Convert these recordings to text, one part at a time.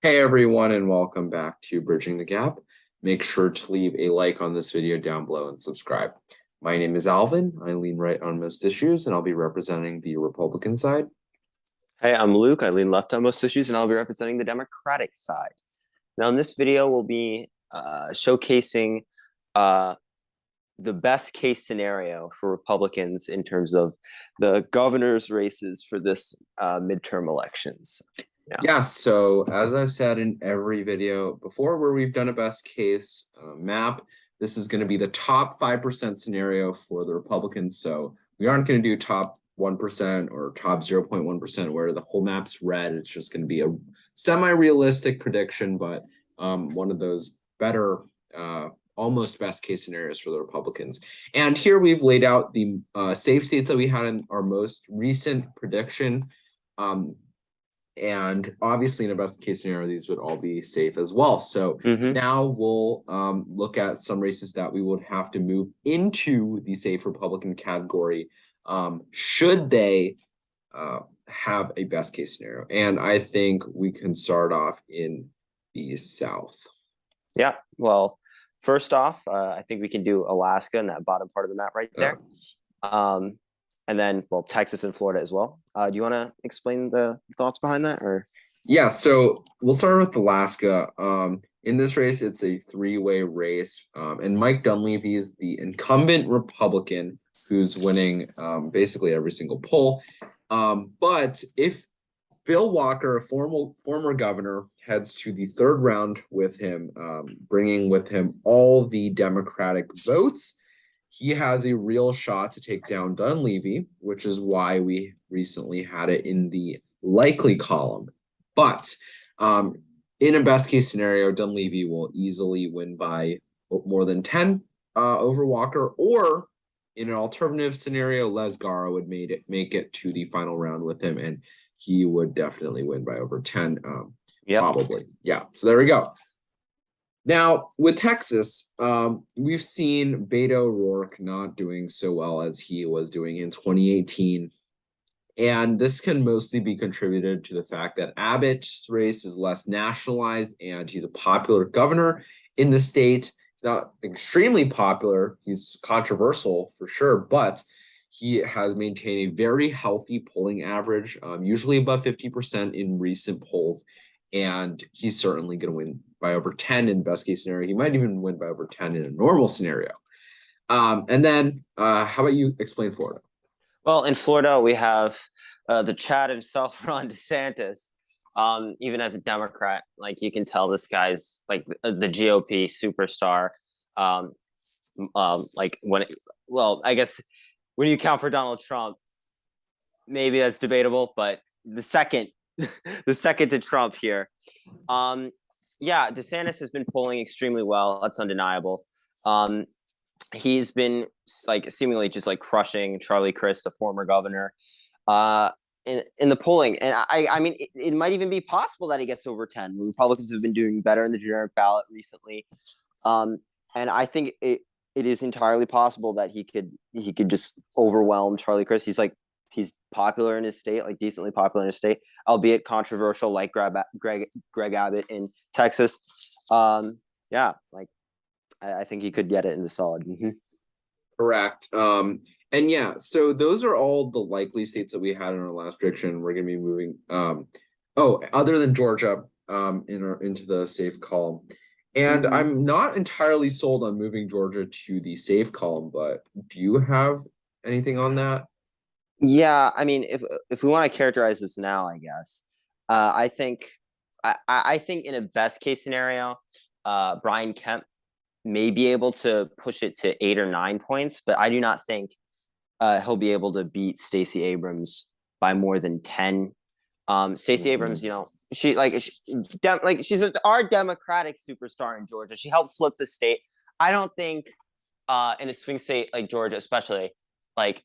Hey everyone, and welcome back to Bridging the Gap. Make sure to leave a like on this video down below and subscribe. My name is Alvin. I lean right on most issues, and I'll be representing the Republican side. Hey, I'm Luke. I lean left on most issues, and I'll be representing the Democratic side. Now, in this video, we'll be showcasing uh, the best case scenario for Republicans in terms of the governor's races for this midterm elections. Yeah, so as I've said in every video before where we've done a best case map, this is going to be the top 5% scenario for the Republicans. So we aren't going to do top 1% or top 0.1% where the whole map's red. It's just going to be a semi-realistic prediction, but one of those better, almost best case scenarios for the Republicans. And here we've laid out the safe states that we had in our most recent prediction. And obviously, in a best case scenario, these would all be safe as well. So now we'll look at some races that we would have to move into the safe Republican category should they have a best case scenario. And I think we can start off in the South. Yeah, well, first off, I think we can do Alaska in that bottom part of the map right there. And then, well, Texas and Florida as well. Do you want to explain the thoughts behind that, or? Yeah, so we'll start with Alaska. In this race, it's a three-way race, and Mike Dunleavy is the incumbent Republican who's winning basically every single poll. But if Bill Walker, a former governor, heads to the third round with him, bringing with him all the Democratic votes, he has a real shot to take down Dunleavy, which is why we recently had it in the likely column. But in a best case scenario, Dunleavy will easily win by more than 10 over Walker, or in an alternative scenario, Les Gara would make it to the final round with him, and he would definitely win by over 10, probably. Yeah, so there we go. Now, with Texas, we've seen Beto O'Rourke not doing so well as he was doing in 2018. And this can mostly be contributed to the fact that Abbott's race is less nationalized and he's a popular governor in the state. He's not extremely popular. He's controversial for sure, but he has maintained a very healthy polling average, usually above 50% in recent polls. And he's certainly going to win by over 10 in best case scenario. He might even win by over 10 in a normal scenario. And then how about you explain Florida? Well, in Florida, we have the Chad himself, Ron DeSantis. Even as a Democrat, like you can tell this guy's like the GOP superstar. I guess when you count for Donald Trump, maybe that's debatable, but the second to Trump here. Yeah, DeSantis has been polling extremely well. That's undeniable. He's been like seemingly just like crushing Charlie Crist, the former governor, in the polling. And I mean, it might even be possible that he gets over 10. The Republicans have been doing better in the generic ballot recently. And I think it is entirely possible that he could just overwhelm Charlie Crist. He's popular in his state, like decently popular in his state, albeit controversial, like Greg Abbott in Texas. Yeah, like I think he could get it in the solid. Correct. And yeah, so those are all the likely states that we had in our last prediction. We're going to be moving. Other than Georgia, into the safe column. And I'm not entirely sold on moving Georgia to the safe column, but do you have anything on that? Yeah, I mean, if we want to characterize this now, I guess, I think in a best case scenario, Brian Kemp may be able to push it to 8 or 9 points, but I do not think he'll be able to beat Stacey Abrams by more than 10. Stacey Abrams, she's our Democratic superstar in Georgia. She helped flip the state. I don't think in a swing state like Georgia, especially, like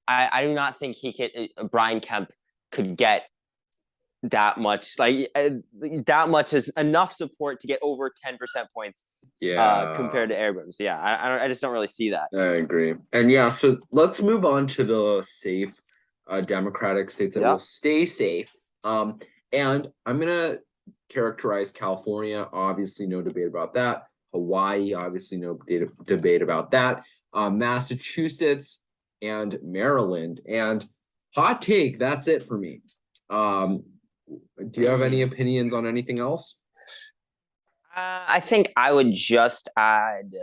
I do not think Brian Kemp could get that much is enough support to get over 10% points compared to Abrams. Yeah, I just don't really see that. I agree. And yeah, so let's move on to the safe Democratic states that will stay safe. And I'm gonna characterize California, obviously no debate about that. Hawaii, obviously no debate about that. Massachusetts and Maryland. And hot take, that's it for me. Do you have any opinions on anything else? I think I would just add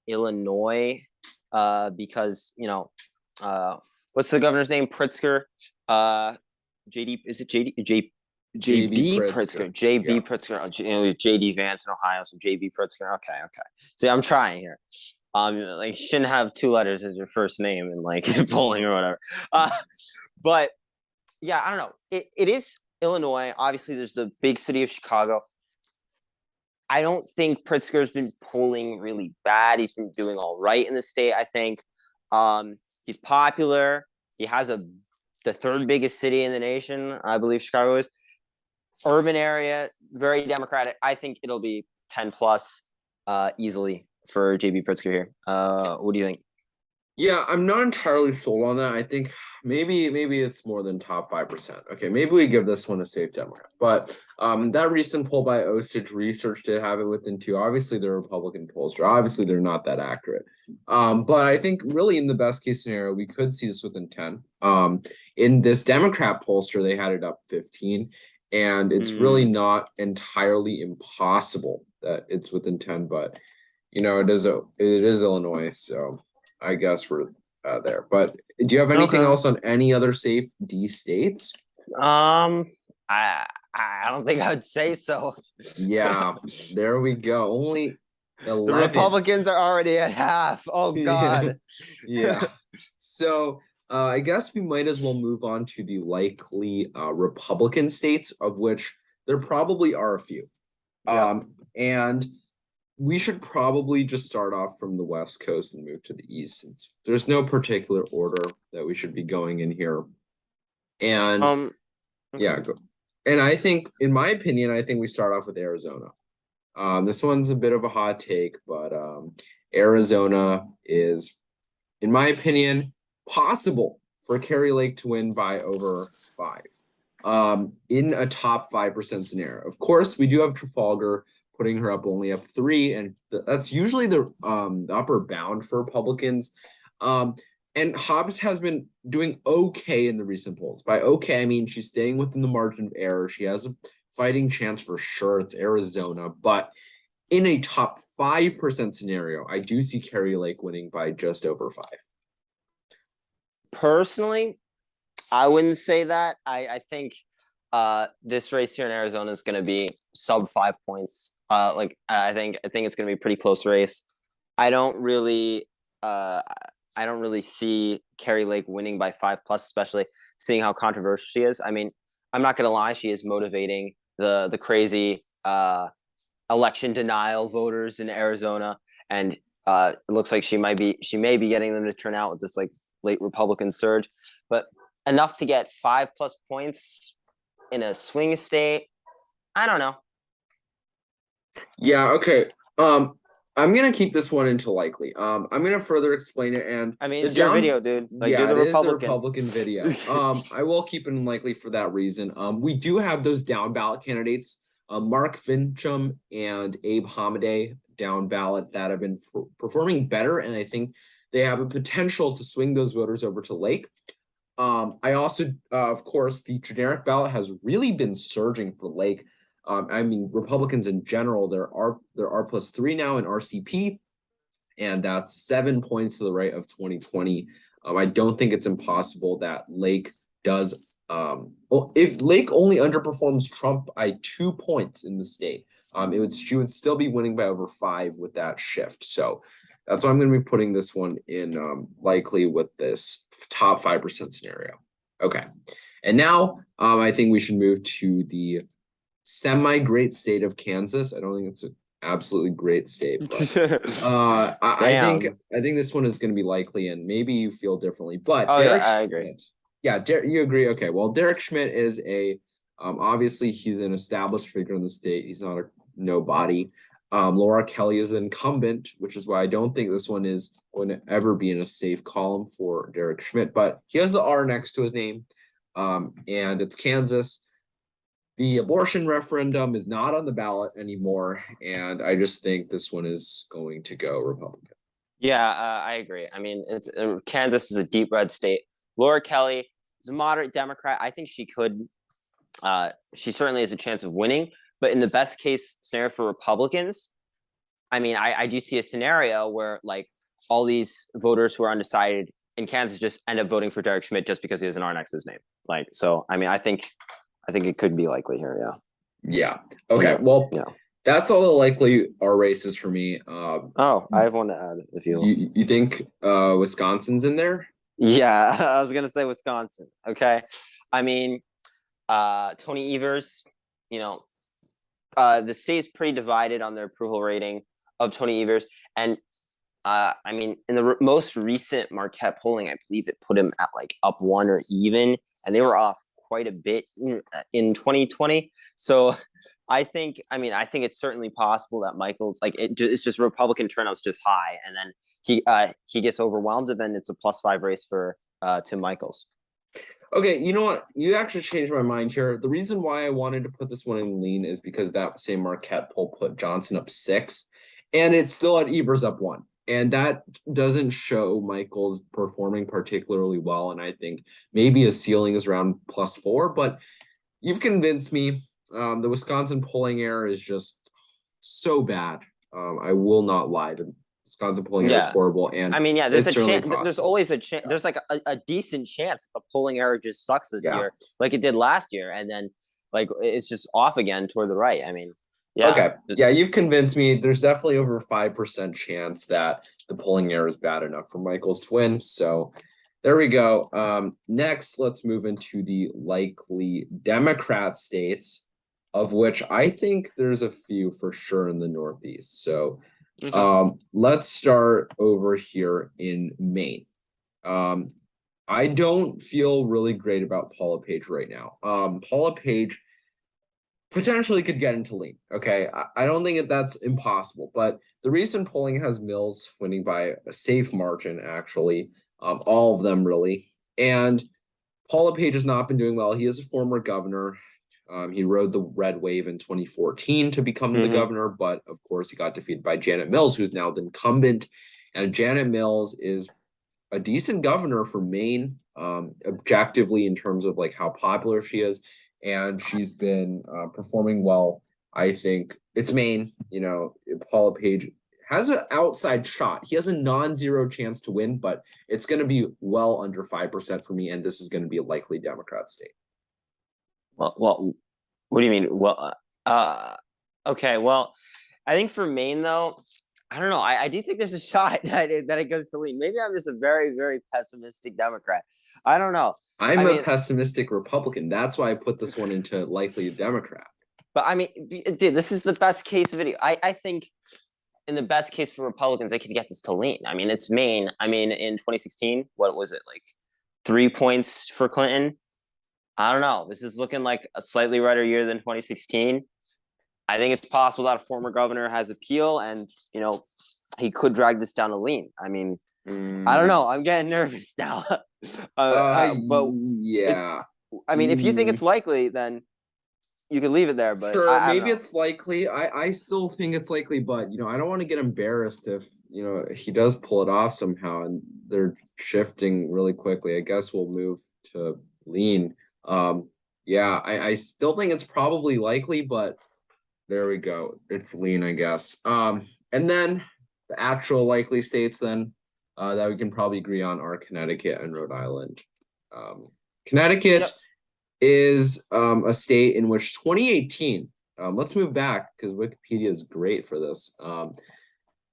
Illinois, because what's the governor's name? Pritzker. JD, is it JD? JB Pritzker. JB Pritzker. JD Vance in Ohio, so JB Pritzker. Okay. See, I'm trying here. Like, you shouldn't have 2 letters as your first name in like polling or whatever. But yeah, I don't know. It is Illinois. Obviously, there's the big city of Chicago. I don't think Pritzker's been polling really bad. He's been doing all right in the state, I think. He's popular. He has the 3rd biggest city in the nation, I believe Chicago is. Urban area, very Democratic. I think it'll be 10 plus easily for JB Pritzker here. What do you think? Yeah, I'm not entirely sold on that. I think maybe it's more than top 5%. Okay, maybe we give this one a safe Democrat. But that recent poll by Osage Research did have it within 2. Obviously, they're Republican polls. Obviously, they're not that accurate. But I think really in the best case scenario, we could see this within 10. In this Democrat pollster, they had it up 15. And it's really not entirely impossible that it's within 10. But, it is Illinois, so I guess we're there. But do you have anything else on any other safe D states? I don't think I would say so. Yeah, there we go. Only 11. The Republicans are already at half. Oh God. Yeah. So I guess we might as well move on to the likely Republican states, of which there probably are a few. And we should probably just start off from the West Coast and move to the East, since there's no particular order that we should be going in here. And yeah, go. And I think, in my opinion, I think we start off with Arizona. This one's a bit of a hot take, but Arizona is, in my opinion, possible for Kari Lake to win by over 5 in a top 5% scenario. Of course, we do have Trafalgar putting her only up 3, and that's usually the upper bound for Republicans. And Hobbs has been doing okay in the recent polls. By okay, I mean she's staying within the margin of error. She has a fighting chance for sure. It's Arizona, but in a top 5% scenario, I do see Kari Lake winning by just over 5. Personally, I wouldn't say that. I think this race here in Arizona is going to be sub 5 points. I think it's going to be a pretty close race. I don't really see Kari Lake winning by 5+, especially seeing how controversial she is. I mean, I'm not going to lie, she is motivating the crazy election denial voters in Arizona, and it looks like she may be getting them to turn out with this like late Republican surge, but enough to get 5+ points in a swing state, I don't know. Yeah, okay. I'm gonna keep this one into likely. I'm gonna further explain it, and I mean, it's your video, dude. Like, yeah, you're the it is the Republican. Republican video. I will keep it in likely for that reason. We do have those down ballot candidates, Mark Fincham and Abe Hamadeh down ballot, that have been performing better, and I think they have a potential to swing those voters over to Lake. I also, of course, the generic ballot has really been surging for Lake. I mean, Republicans in general, there are +3 now in RCP, and that's 7 points to the right of 2020. I don't think it's impossible that Lake does. Well, if Lake only underperforms Trump by 2 points in the state, she would still be winning by over 5 with that shift. So that's why I'm going to be putting this one in likely with this top 5% scenario. Okay, and now I think we should move to the semi-great state of Kansas. I don't think it's an absolutely great state, but I think this one is going to be likely, and maybe you feel differently. But Derek I agree. Yeah, you agree. Okay, well, Derek Schmidt is obviously he's an established figure in the state. He's not a nobody. Laura Kelly is an incumbent, which is why I don't think this one is going to ever be in a safe column for Derek Schmidt. But he has the R next to his name, and it's Kansas. The abortion referendum is not on the ballot anymore, and I just think this one is going to go Republican. Yeah, I agree. I mean, it's Kansas is a deep red state. Laura Kelly is a moderate Democrat. I think she could. She certainly has a chance of winning. But in the best case scenario for Republicans, I mean, I do see a scenario where like all these voters who are undecided in Kansas just end up voting for Derek Schmidt just because he has an R next to his name. Like, so I mean, I think it could be likely here. Yeah. Yeah. Okay. Well, Yeah. that's all the likely are races for me. Oh, I have one to add if you. You think Wisconsin's in there? Yeah, I was gonna say Wisconsin. Okay. I mean, Tony Evers, you know, the state is pretty divided on their approval rating of Tony Evers. And I mean, in the most recent Marquette polling, I believe it put him at like up 1 or even, and they were off quite a bit in 2020. So I think it's certainly possible that Michael's like it's just Republican turnout's just high, and then he gets overwhelmed, and then it's a +5 race for Tim Michaels. Okay, you know what? You actually changed my mind here. The reason why I wanted to put this one in lean is because that same Marquette poll put Johnson up 6, and it's still at Evers up 1. And that doesn't show Michael's performing particularly well. And I think maybe his ceiling is around +4, but you've convinced me. The Wisconsin polling error is just so bad. I will not lie. The Wisconsin polling error is horrible. And I mean, yeah, there's a chance. There's always a chance. There's like a decent chance the polling error just sucks this year, like it did last year, and then like it's just off again toward the right. I mean, yeah. Okay. Yeah, you've convinced me. There's definitely over 5% chance that the polling error is bad enough for Michaels to win. So there we go. Next, let's move into the likely Democrat states, of which I think there's a few for sure in the Northeast. So let's start over here in Maine. I don't feel really great about Paula Page right now. Paula Page potentially could get into lean. Okay. I don't think that's impossible, but the recent polling has Mills winning by a safe margin, actually. All of them really. And Paula Page has not been doing well. He is a former governor. He rode the red wave in 2014 to become the governor, but of course he got defeated by Janet Mills, who's now the incumbent. And Janet Mills is a decent governor for Maine, objectively in terms of like how popular she is. And she's been performing well. I think it's Maine. You know, Paula Page has an outside shot. He has a non-zero chance to win, but it's going to be well under 5% for me, and this is going to be a likely Democrat state. Well, what do you mean? Well, okay. Well, I think for Maine though, I don't know. I do think there's a shot that it goes to lean. Maybe I'm just a very, very pessimistic Democrat. I don't know. I'm a pessimistic Republican. That's why I put this one into likely a Democrat. But I mean, dude, this is the best case video. I think in the best case for Republicans, they could get this to lean. I mean, it's Maine. I mean, in 2016, what was it, like 3 points for Clinton? I don't know. This is looking like a slightly redder year than 2016. I think it's possible that a former governor has appeal, and you know, he could drag this down to lean. I mean, I don't know. I'm getting nervous now. But yeah. I mean, if you think it's likely, then you could leave it there. But sure, maybe it's likely. I still think it's likely, but you know, I don't want to get embarrassed if you know he does pull it off somehow, and they're shifting really quickly. I guess we'll move to lean. Yeah, I still think it's probably likely, but there we go. It's lean, I guess. And then the actual likely states then that we can probably agree on are Connecticut and Rhode Island. Connecticut is a state in which 2018, let's move back because Wikipedia is great for this.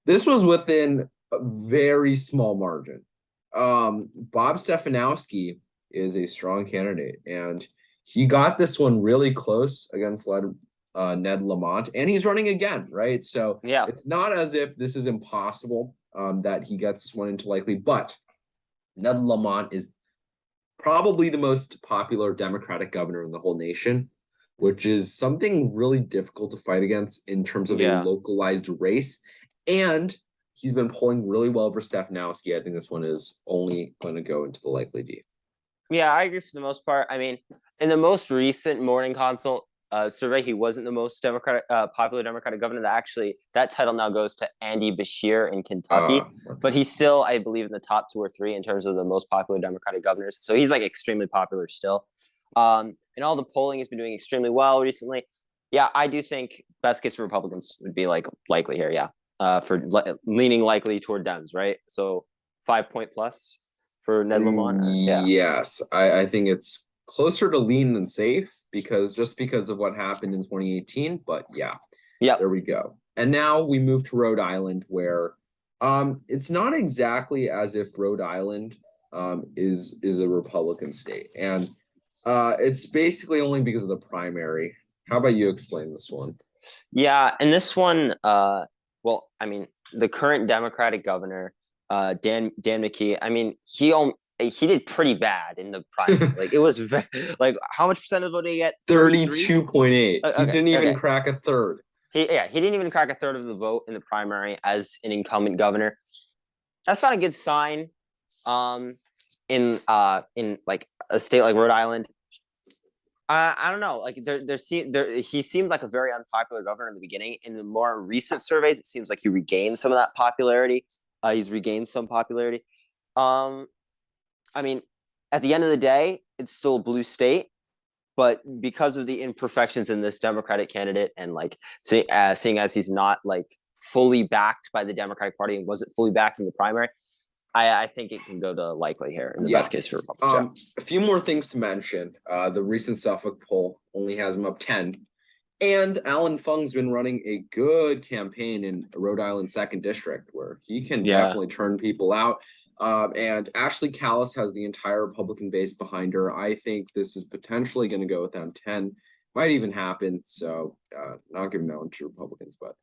This was within a very small margin. Bob Stefanowski is a strong candidate, and he got this one really close against Ned Lamont, and he's running again, right? So yeah, it's not as if this is impossible that he gets this one into likely, but Ned Lamont is probably the most popular Democratic governor in the whole nation, which is something really difficult to fight against in terms of a localized race. And he's been polling really well for Stefanowski. I think this one is only going to go into the likely D. Yeah, I agree for the most part. I mean, in the most recent morning consult, survey, he wasn't the most popular Democratic governor. That title now goes to Andy Beshear in Kentucky, but he's still, I believe, in the top 2 or 3 in terms of the most popular Democratic governors. So he's like extremely popular still. And all the polling has been doing extremely well recently. Yeah, I do think best case for Republicans would be like likely here. Yeah, leaning likely toward Dems, right? So 5-point plus for Ned Lamont. Yeah. Yes, I think it's closer to lean than safe because of what happened in 2018. But yeah, there we go. And now we move to Rhode Island, where it's not exactly as if Rhode Island is a Republican state, and it's basically only because of the primary. How about you explain this one? Yeah, and this one, well, I mean, the current Democratic governor, Dan McKee, I mean, he did pretty bad in the primary. Like it was like how much percent of the vote did he get? 32.8. He didn't even crack a third. He didn't even crack a third of the vote in the primary as an incumbent governor. That's not a good sign. In like a state like Rhode Island. I don't know. Like he seemed like a very unpopular governor in the beginning. In the more recent surveys, it seems like he regained some of that popularity. He's regained some popularity. I mean, at the end of the day, it's still a blue state, but because of the imperfections in this Democratic candidate, and like seeing as he's not like fully backed by the Democratic Party and wasn't fully backed in the primary, I think it can go to likely here in the best case for Republicans. A few more things to mention. The recent Suffolk poll only has him up 10. And Alan Fung's been running a good campaign in Rhode Island 2nd District, where he can definitely turn people out. And Ashley Callis has the entire Republican base behind her. I think this is potentially going to go with them 10. Might even happen. So not giving that one to Republicans, but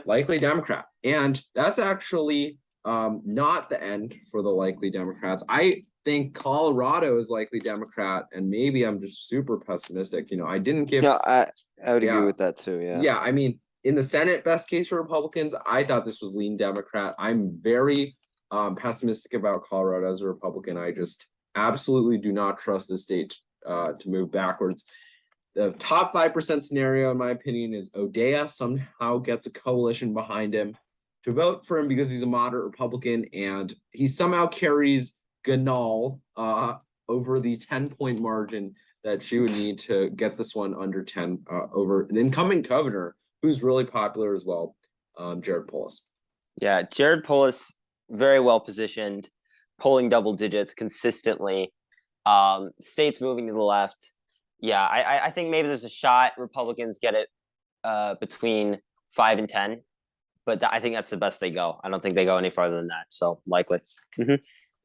likely Democrat. And that's actually not the end for the likely Democrats. I think Colorado is likely Democrat, and maybe I'm just super pessimistic. You know, I didn't give. Yeah, I would agree with that too. Yeah. I mean, in the Senate, best case for Republicans, I thought this was lean Democrat. I'm very pessimistic about Colorado as a Republican. I just absolutely do not trust the state to move backwards. The top 5% scenario, in my opinion, is O'Dea somehow gets a coalition behind him to vote for him because he's a moderate Republican, and he somehow carries Ganal over the 10-point margin that she would need to get this one under 10 over the incumbent governor, who's really popular as well, Jared Polis. Yeah, Jared Polis, very well positioned, polling double digits consistently. States moving to the left. Yeah, I think maybe there's a shot Republicans get it between 5 and 10. But I think that's the best they go. I don't think they go any farther than that. So likely.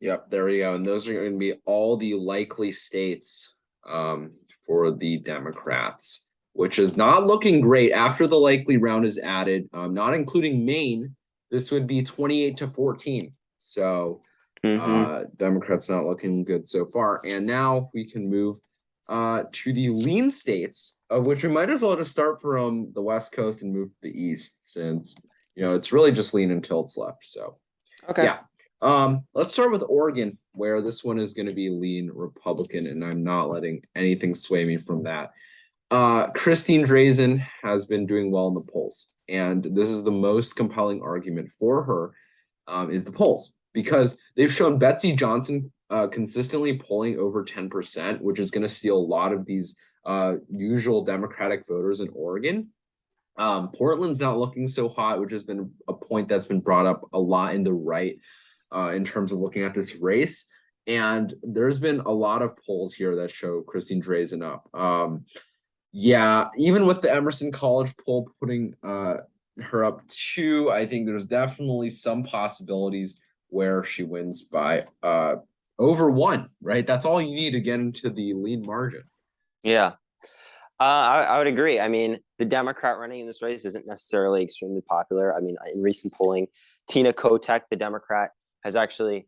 Yep, there we go. And those are going to be all the likely states for the Democrats, which is not looking great after the likely round is added, not including Maine. This would be 28-14. So Democrats not looking good so far. And now we can move to the lean states, of which we might as well just start from the West Coast and move to the East, since it's really just lean until it's left. So, let's start with Oregon, where this one is going to be lean Republican, and I'm not letting anything sway me from that. Christine Drazan has been doing well in the polls, and this is the most compelling argument for her is the polls, because they've shown Betsy Johnson consistently polling over 10%, which is going to steal a lot of these usual Democratic voters in Oregon. Portland's not looking so hot, which has been a point that's been brought up a lot in the right in terms of looking at this race. And there's been a lot of polls here that show Christine Drazan up. Even with the Emerson College poll putting her up 2, I think there's definitely some possibilities where she wins by over 1, right? That's all you need to get into the lean margin. Yeah. I would agree. I mean, the Democrat running in this race isn't necessarily extremely popular. I mean, in recent polling, Tina Kotek, the Democrat, has actually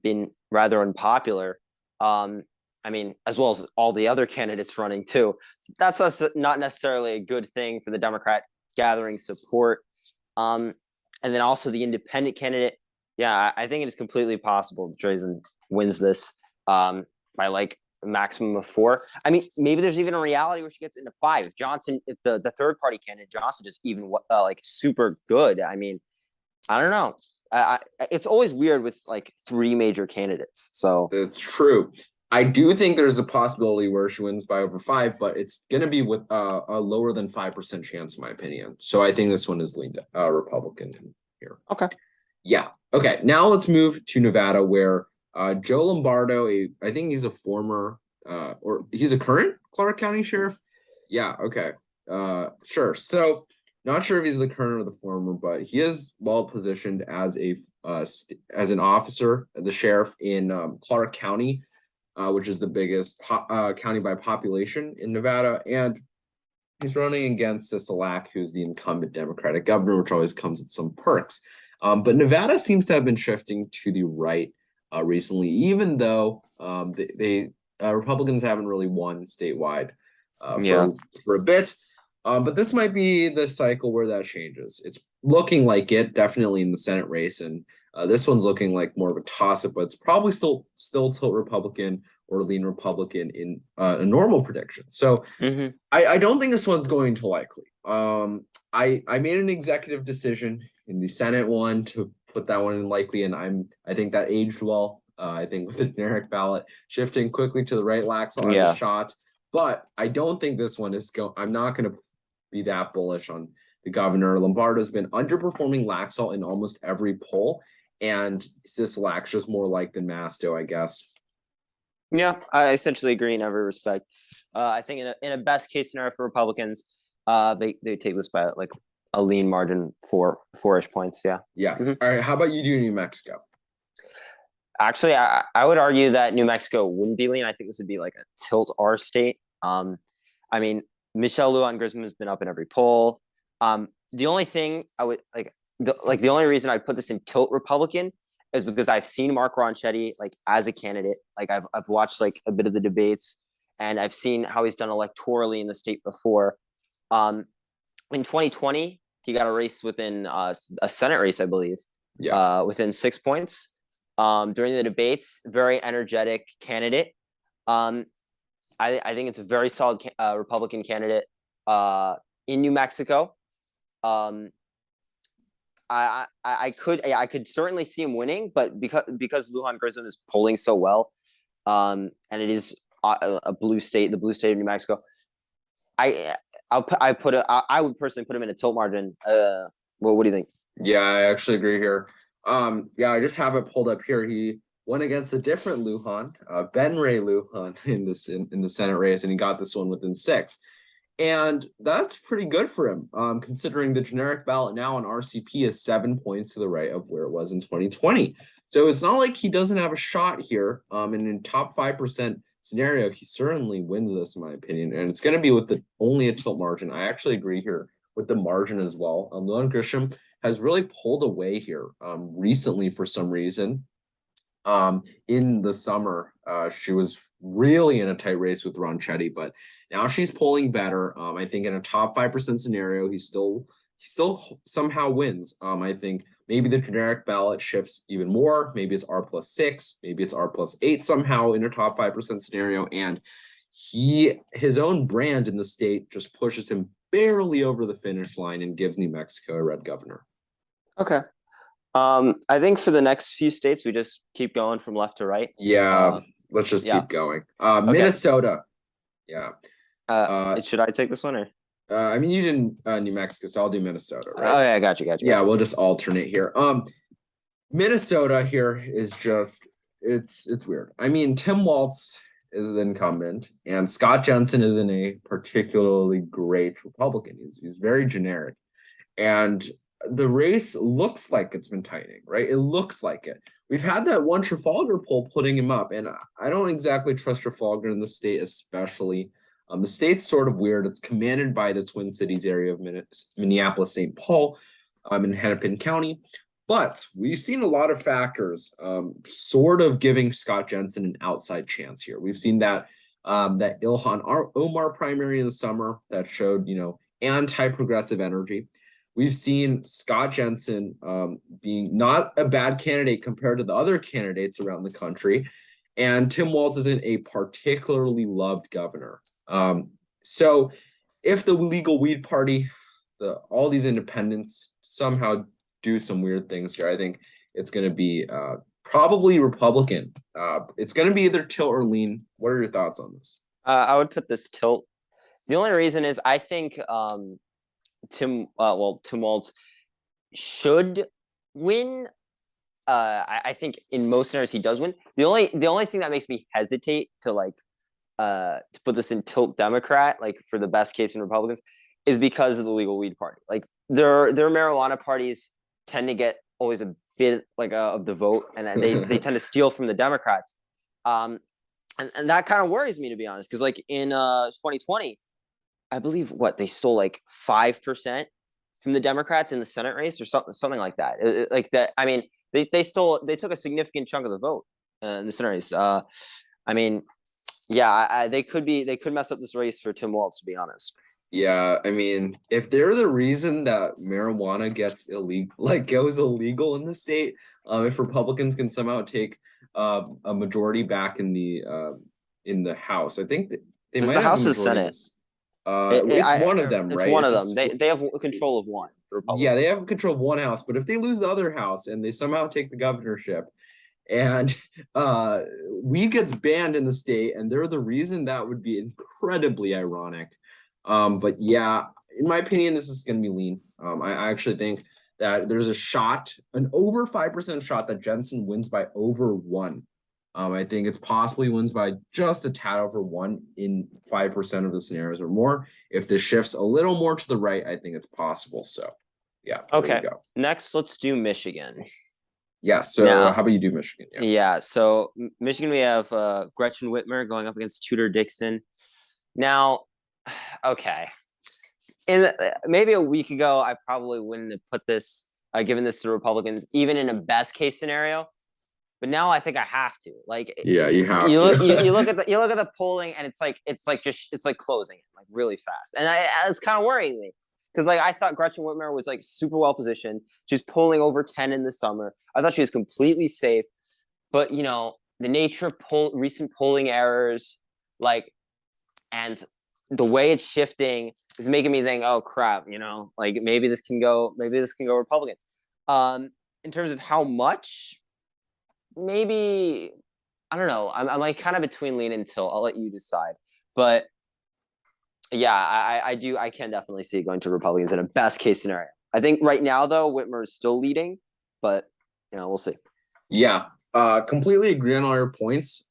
been rather unpopular. I mean, as well as all the other candidates running too. So that's not necessarily a good thing for the Democrat gathering support. And then also the independent candidate. Yeah, I think it is completely possible Drazan wins this by like a maximum of 4. I mean, maybe there's even a reality where she gets into 5. If Johnson, if the third party candidate Johnson just even like super good. I mean, I don't know. It's always weird with like 3 major candidates. So It's true. I do think there's a possibility where she wins by over 5, but it's going to be with a lower than 5% chance, in my opinion. So I think this one is leaned Republican here. okay. Yeah. Okay. Now let's move to Nevada, where Joe Lombardo, I think he's a former or he's a current Clark County sheriff. Yeah. Okay. Sure. So not sure if he's the current or the former, but he is well positioned as as an officer, the sheriff in Clark County, which is the biggest county by population in Nevada, and he's running against Sisolak, who's the incumbent Democratic governor, which always comes with some perks. But Nevada seems to have been shifting to the right recently, even though Republicans haven't really won statewide for a bit. But this might be the cycle where that changes. It's looking like it, definitely in the Senate race, and this one's looking like more of a toss-up, but it's probably still tilt Republican or lean Republican in a normal prediction. So I don't think this one's going to likely. I made an executive decision in the Senate one to put that one in likely, and I think that aged well. I think with the generic ballot shifting quickly to the right, Laxalt has a shot, but I don't think this one is I'm not going to be that bullish on the governor. Lombardo's been underperforming Laxalt in almost every poll, and Sisolak's just more like than Masto, I guess. Yeah, I essentially agree in every respect. I think in a best case scenario for Republicans, they take this by like a lean margin, 4-ish points. Yeah. Yeah. All right. How about you do New Mexico? Actually, I would argue that New Mexico wouldn't be lean. I think this would be like a tilt R state. I mean, Michelle Lujan Grisham has been up in every poll. The only thing I would the only reason I put this in tilt Republican is because I've seen Mark Ronchetti like as a candidate. Like I've watched like a bit of the debates, and I've seen how he's done electorally in the state before. In 2020, he got a race within a Senate race, I believe. Yeah. Within 6 points. During the debates, very energetic candidate. I think it's a very solid Republican candidate in New Mexico. I could certainly see him winning, but because Lujan Grisham is polling so well, and it is a blue state, the blue state of New Mexico, I would personally put him in a tilt margin. What do you think? Yeah, I actually agree here. Yeah, I just have it pulled up here. He went against a different Lujan, Ben Ray Lujan in the Senate race, and he got this one within 6. And that's pretty good for him, considering the generic ballot now on RCP is 7 points to the right of where it was in 2020. So it's not like he doesn't have a shot here. And in top 5% scenario, he certainly wins this, in my opinion. And it's going to be with only a tilt margin. I actually agree here with the margin as well. Lujan Grisham has really pulled away here recently for some reason. In the summer, she was really in a tight race with Ronchetti, but now she's polling better. I think in a top 5% scenario, he still somehow wins. I think maybe the generic ballot shifts even more. Maybe it's R+6, maybe it's R+8 somehow in a top 5% scenario, and his own brand in the state just pushes him barely over the finish line and gives New Mexico a red governor. Okay. I think for the next few states, we just keep going from left to right. Yeah, let's just keep going. Minnesota. Yeah. Should I take this one or? I mean, you didn't New Mexico, so I'll do Minnesota, right? Oh yeah, got you. Yeah, we'll just alternate here. Minnesota here is just it's weird. I mean, Tim Walz is the incumbent, and Scott Jensen isn't a particularly great Republican. He's very generic, and the race looks like it's been tightening, right? It looks like it. We've had that one Trafalgar poll putting him up, and I don't exactly trust Trafalgar in the state, especially. The state's sort of weird. It's commanded by the Twin Cities area of Minneapolis, St. Paul, in Hennepin County. But we've seen a lot of factors sort of giving Scott Jensen an outside chance here. We've seen that Ilhan Omar primary in the summer that showed, anti-progressive energy. We've seen Scott Jensen being not a bad candidate compared to the other candidates around the country. and Tim Walz isn't a particularly loved governor. So if the legal weed party, all these independents somehow do some weird things here, I think it's going to be probably Republican. It's going to be either tilt or lean. What are your thoughts on this? I would put this tilt. The only reason is I think Tim Walz should win. I think in most scenarios he does win. The only thing that makes me hesitate to put this in tilt Democrat, like for the best case in Republicans, is because of the legal weed party. Like their marijuana parties tend to get always a bit of the vote, and they tend to steal from the Democrats. And that kind of worries me, to be honest, because like in 2020, I believe they stole like 5% from the Democrats in the Senate race or something like that. Like that. I mean, they took a significant chunk of the vote in the Senate race. I mean, yeah, they could mess up this race for Tim Walz, to be honest. Yeah, I mean, if they're the reason that marijuana goes illegal in the state, if Republicans can somehow take a majority back in the House, I think that they Is might the have a House or majority. Senate? It's one of them, It's right? one of them. They have control of one. The Yeah, they Republicans. have control of one house, but if they lose the other house and they somehow take the governorship, and weed gets banned in the state, and they're the reason, that would be incredibly ironic. But yeah, in my opinion, this is going to be lean. I actually think that there's an over 5% shot that Jensen wins by over one. I think it's possibly wins by just a tad over one in 5% of the scenarios or more. If this shifts a little more to the right, I think it's possible. So, yeah. Okay. Next, let's do Michigan. Yeah. So, how about you do Michigan? Yeah. So Michigan, we have Gretchen Whitmer going up against Tudor Dixon. Now, okay. Maybe a week ago, I probably wouldn't have put this, given this to the Republicans, even in a best case scenario. But now I think I have to. Like, yeah, you have. You look at the polling, and it's like closing it like really fast, and it's kind of worrying me because like I thought Gretchen Whitmer was like super well positioned. She's polling over 10 in the summer. I thought she was completely safe, but the nature of recent polling errors, and the way it's shifting is making me think, oh crap, like maybe this can go Republican. In terms of how much, maybe I don't know. I'm like kind of between lean and tilt. I'll let you decide. But yeah, I can definitely see it going to Republicans in a best case scenario. I think right now though, Whitmer is still leading, but we'll see. Yeah, completely agree on all your points.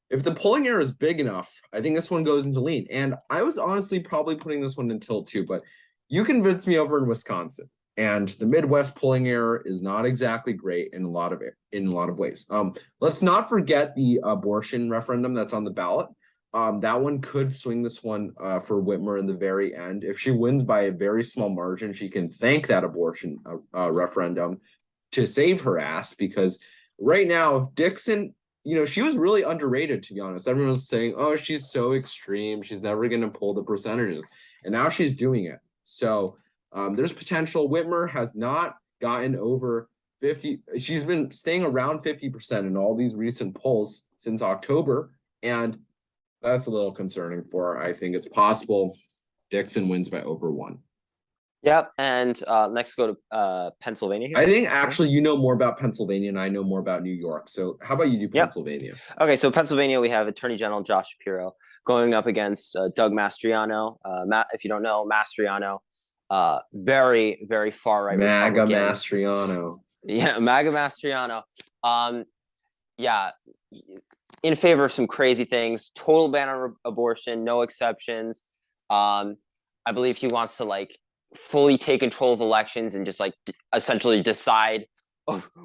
If the polling error is big enough, I think this one goes into lean. And I was honestly probably putting this one in tilt too, but you convinced me over in Wisconsin. And the Midwest polling error is not exactly great in a lot of ways. Let's not forget the abortion referendum that's on the ballot. That one could swing this one for Whitmer in the very end. If she wins by a very small margin, she can thank that abortion referendum to save her ass, because right now Dixon, she was really underrated, to be honest. Everyone was saying, oh, she's so extreme, she's never going to pull the percentages, and now she's doing it. So there's potential. Whitmer has not gotten over 50. She's been staying around 50% in all these recent polls since October, and that's a little concerning for her. I think it's possible Dixon wins by over one. Yep. And next, go to Pennsylvania here. I think actually you know more about Pennsylvania and I know more about New York. So how about you do Pennsylvania? Yep. Okay, so Pennsylvania, we have Attorney General Josh Shapiro going up against Doug Mastriano. If you don't know, Mastriano, very, very far right. MAGA Mastriano. Yeah, MAGA Mastriano. Yeah, in favor of some crazy things. Total ban on abortion, no exceptions. I believe he wants to fully take control of elections and just essentially decide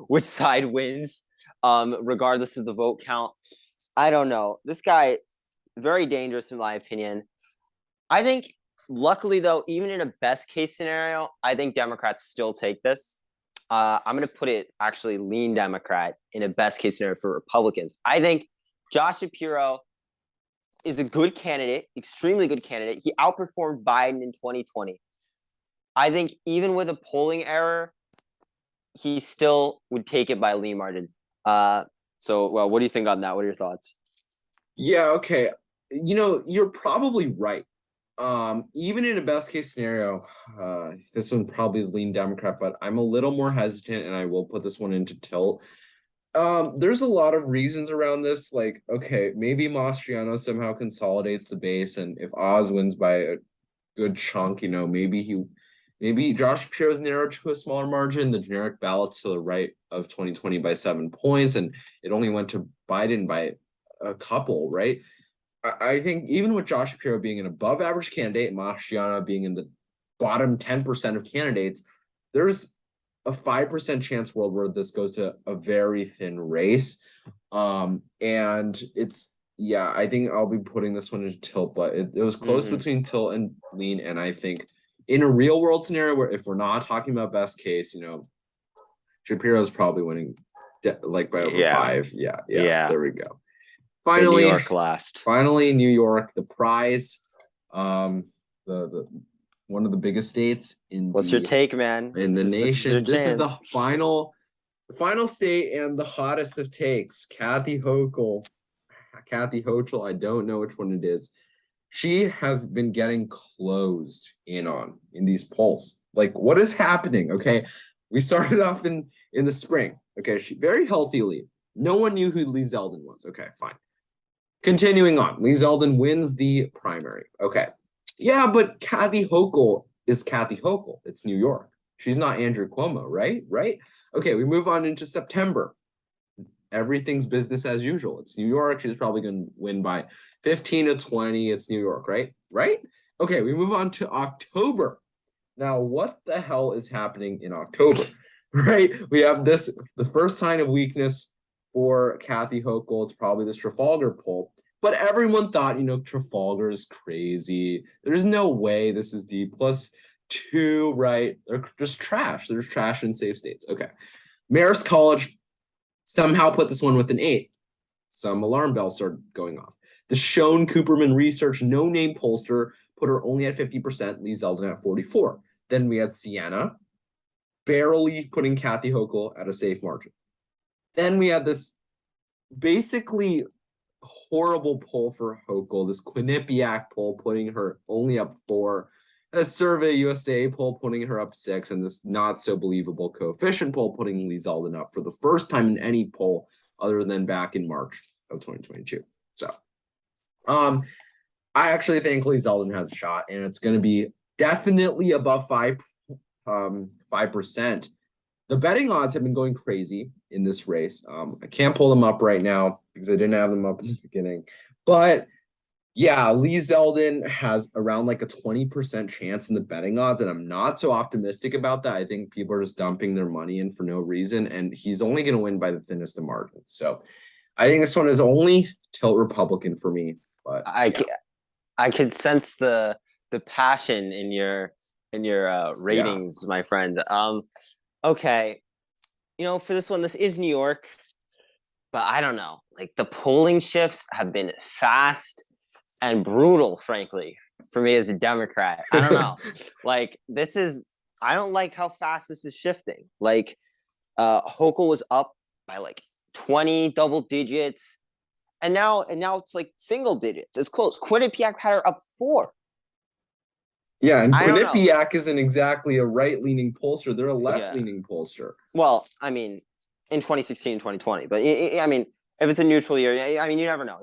which side wins, regardless of the vote count. I don't know. This guy, very dangerous in my opinion. I think, luckily though, even in a best case scenario, I think Democrats still take this. I'm going to put it actually lean Democrat in a best case scenario for Republicans. I think Josh Shapiro is a good candidate, extremely good candidate. He outperformed Biden in 2020. I think even with a polling error, he still would take it by a lean margin. So, well, what do you think on that? What are your thoughts? Yeah, okay. You're probably right. Even in a best case scenario, this one probably is lean Democrat, but I'm a little more hesitant and I will put this one into tilt. There's a lot of reasons around this. Like, okay, maybe Mastriano somehow consolidates the base, and if Oz wins by a good chunk, maybe Josh Shapiro's narrowed to a smaller margin. The generic ballots to the right of 2020 by 7 points, and it only went to Biden by a couple, right? I think even with Josh Shapiro being an above average candidate and Mastriano being in the bottom 10% of candidates, there's a 5% chance world where this goes to a very thin race. And yeah, I think I'll be putting this one into tilt, but it was close between tilt and lean. And I think in a real world scenario where if we're not talking about best case, Shapiro's probably winning like by over 5. Yeah, there we go. Finally, New York last. Finally, New York, the prize. The one of the biggest states in What's your take, man? In the nation. This is the final state and the hottest of takes. Kathy Hochul, I don't know which one it is. She has been getting closed in on in these polls. Like, what is happening? Okay, we started off in the spring. Okay, she very healthy lead. No one knew who Lee Zeldin was. Okay, fine. Continuing on, Lee Zeldin wins the primary. Okay. Yeah, but Kathy Hochul is Kathy Hochul. It's New York. She's not Andrew Cuomo, right? Right? Okay, we move on into September. Everything's business as usual. It's New York. She's probably going to win by 15 to 20. It's New York, right? Right? Okay, we move on to October. Now, what the hell is happening in October? Right? We have the first sign of weakness for Kathy Hochul. It's probably this Trafalgar poll. But everyone thought, Trafalgar is crazy. There's no way this is deep. +2, right? They're just trash. There's trash in safe states. Okay. Marist College somehow put this one with an 8. Some alarm bells started going off. The Schoen Cooperman Research no-name pollster put her only at 50%, Lee Zeldin at 44. Then we had Siena barely putting Kathy Hochul at a safe margin. Then we had this basically horrible poll for Hochul, this Quinnipiac poll putting her only up 4, a Survey USA poll putting her up 6, and this not so believable coefficient poll putting Lee Zeldin up for the first time in any poll other than back in March of 2022. So, I actually think Lee Zeldin has a shot, and it's going to be definitely above 5%. The betting odds have been going crazy in this race. I can't pull them up right now because I didn't have them up in the beginning. But yeah, Lee Zeldin has around like a 20% chance in the betting odds, and I'm not so optimistic about that. I think people are just dumping their money in for no reason, and he's only going to win by the thinnest of margins. So I think this one is only tilt Republican for me. But I could sense the passion in your ratings, my friend. Okay, for this one, this is New York, but I don't know. Like, the polling shifts have been fast and brutal, frankly, for me as a Democrat. I don't know. Like, I don't like how fast this is shifting. Like, Hochul was up by like 20 double digits, and now it's like single digits. It's close. Quinnipiac had her up 4. Yeah, and Quinnipiac isn't exactly a right-leaning pollster. They're a left-leaning pollster. Well, I mean, in 2016 and 2020. But, I mean, if it's a neutral year, I mean, you never know.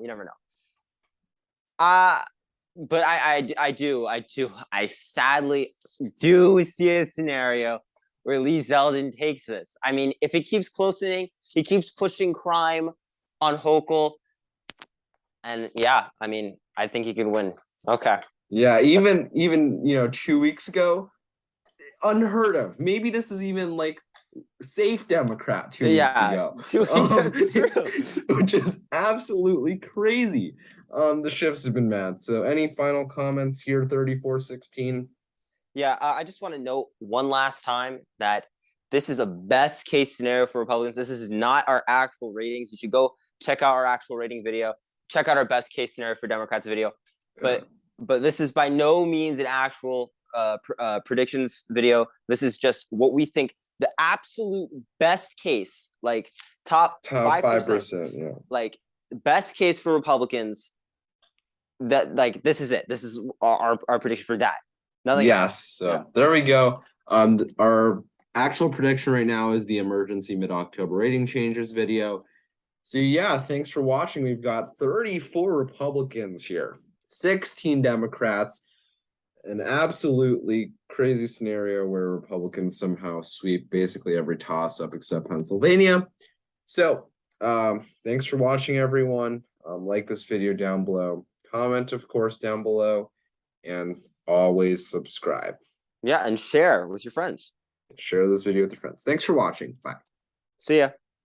But I sadly do see a scenario where Lee Zeldin takes this. I mean, if it keeps closening, he keeps pushing crime on Hochul. And, yeah, I mean, I think he could win. Okay. Yeah, even 2 weeks ago, unheard of. Maybe this is even like safe Democrat 2 weeks ago. 2 weeks, that's true. Which is absolutely crazy. The shifts have been mad. So any final comments here, 34-16? Yeah, I just want to note one last time that this is a best case scenario for Republicans. This is not our actual ratings. You should go check out our actual rating video. Check out our best case scenario for Democrats video. But this is by no means an actual predictions video. This is just what we think the absolute best case, like top Top 5%, 5%, yeah. like best case for Republicans, that like this is it. This is our prediction for that. Nothing else. Yes. So there we go. Our actual prediction right now is the emergency mid-October rating changes video. So yeah, thanks for watching. We've got 34 Republicans here, 16 Democrats, an absolutely crazy scenario where Republicans somehow sweep basically every toss-up except Pennsylvania. So thanks for watching, everyone. Like this video down below, comment, of course, down below, and always subscribe. Yeah, and share with your friends. Share this video with your friends. Thanks for watching. Bye. See ya.